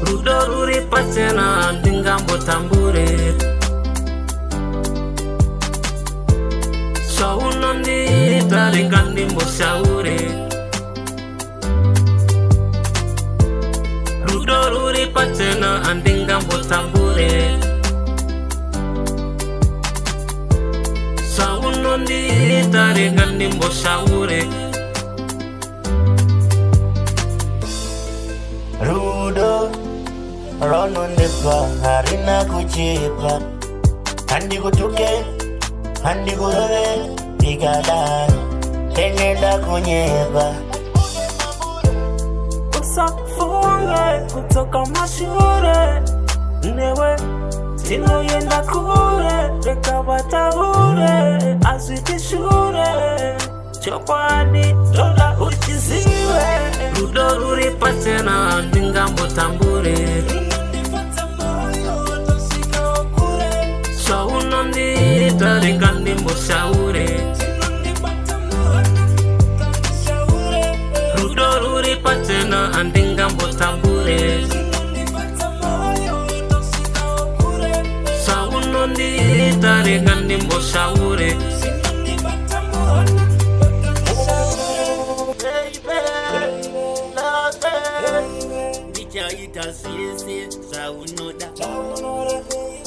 Rudo ruri Pachena ndingambo tambure Shaunondi taringandi moshaure Rudo ruri Pachena ndingambo tambure Shaunondi taringandi moshaure Rudo Rono nepa harina kuchipa Handi kutuke Handi kurove Igala Tenenda kunyeba Usafunge kutoka mashure Newe Tino yenda kure Reka watahure Azitishure Chopani Dola uchiziwe Rudo ruri Pachena ndingambo tambure Shaunondi taringandi moshaure Rudo ruri Pachena ndingambo tambure Shaunondi taringandi moshaure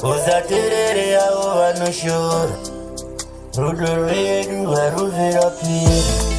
Uzaterere yao wanushura Rudo redu waruvira pira